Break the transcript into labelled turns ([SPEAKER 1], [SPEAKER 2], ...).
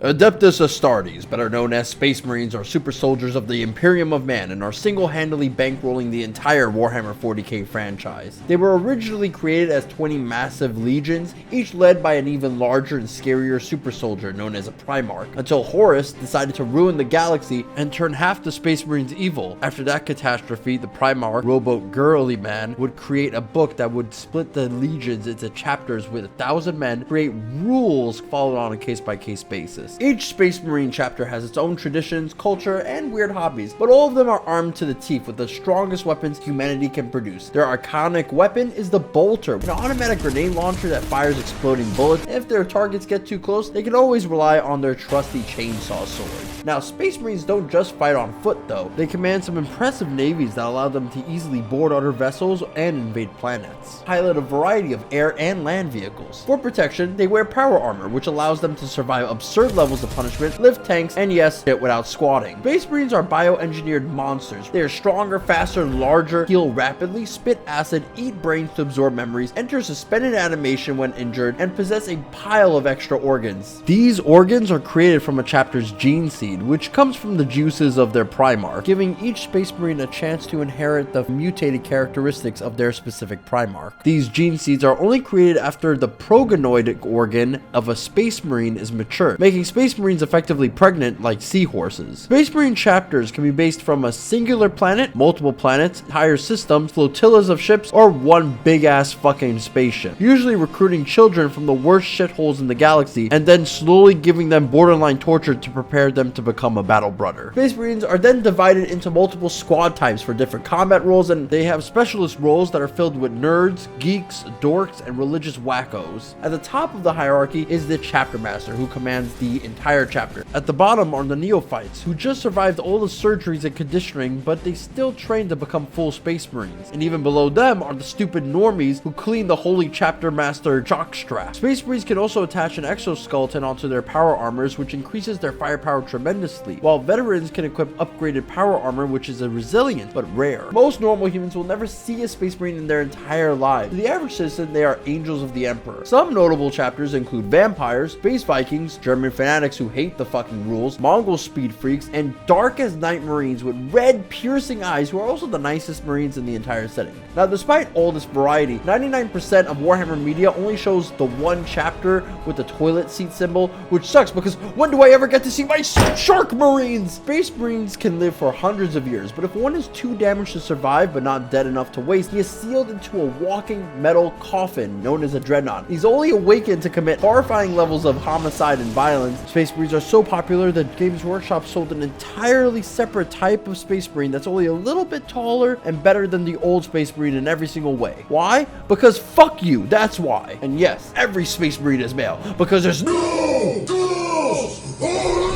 [SPEAKER 1] Adeptus Astartes, better known as Space Marines, are super soldiers of the Imperium of Man and are single-handedly bankrolling the entire Warhammer 40k franchise. They were originally created as 20 massive legions, each led by an even larger and scarier super soldier known as a Primarch, until Horus decided to ruin the galaxy and turn half the Space Marines evil. After that catastrophe, the Primarch, rowboat girly man, would create a book that would split the legions into chapters with 1,000 men, create rules followed on a case-by-case basis. Each Space Marine chapter has its own traditions, culture, and weird hobbies, but all of them are armed to the teeth with the strongest weapons humanity can produce. Their iconic weapon is the Bolter, an automatic grenade launcher that fires exploding bullets. If their targets get too close, they can always rely on their trusty chainsaw sword. Now, Space Marines don't just fight on foot though. They command some impressive navies that allow them to easily board other vessels and invade planets. Pilot a variety of air and land vehicles. For protection, they wear power armor, which allows them to survive absurd levels of punishment, lift tanks, and yes, hit without squatting. Space Marines are bioengineered monsters. They are stronger, faster, larger, heal rapidly, spit acid, eat brains to absorb memories, enter suspended animation when injured, and possess a pile of extra organs. These organs are created from a chapter's gene seed, which comes from the juices of their Primarch, giving each Space Marine a chance to inherit the mutated characteristics of their specific Primarch. These gene seeds are only created after the progonoid organ of a Space Marine is mature, making Space Marines effectively pregnant like seahorses. Space Marine chapters can be based from a singular planet, multiple planets, entire systems, flotillas of ships, or one big-ass fucking spaceship, usually recruiting children from the worst shitholes in the galaxy and then slowly giving them borderline torture to prepare them to become a battle brother. Space Marines are then divided into multiple squad types for different combat roles, and they have specialist roles that are filled with nerds, geeks, dorks, and religious wackos. At the top of the hierarchy is the chapter master, who commands the entire chapter. At the bottom are the neophytes, who just survived all the surgeries and conditioning, but they still train to become full Space Marines. And even below them are the stupid normies who clean the holy chapter master jockstrap. Space Marines can also attach an exoskeleton onto their power armors, which increases their firepower tremendously, while veterans can equip upgraded power armor, which is a resilient but rare. Most normal humans will never see a Space Marine in their entire lives. To the average citizen, they are angels of the Emperor. Some notable chapters include vampires, space Vikings, German fanatics who hate the fucking rules, Mongol speed freaks, and dark as night Marines with red piercing eyes who are also the nicest Marines in the entire setting. Now, despite all this variety, 99% of Warhammer media only shows the one chapter with the toilet seat symbol, which sucks because when do I ever get to see my shark Marines? Space Marines can live for hundreds of years, but if one is too damaged to survive but not dead enough to waste, he is sealed into a walking metal coffin known as a dreadnought. He's only awakened to commit horrifying levels of homicide and violence. Space Marines are so popular that Games Workshop sold an entirely separate type of Space Marine that's only a little bit taller and better than the old Space Marine in every single way. Why? Because fuck you, that's why. And yes, every Space Marine is male, because there's no girls.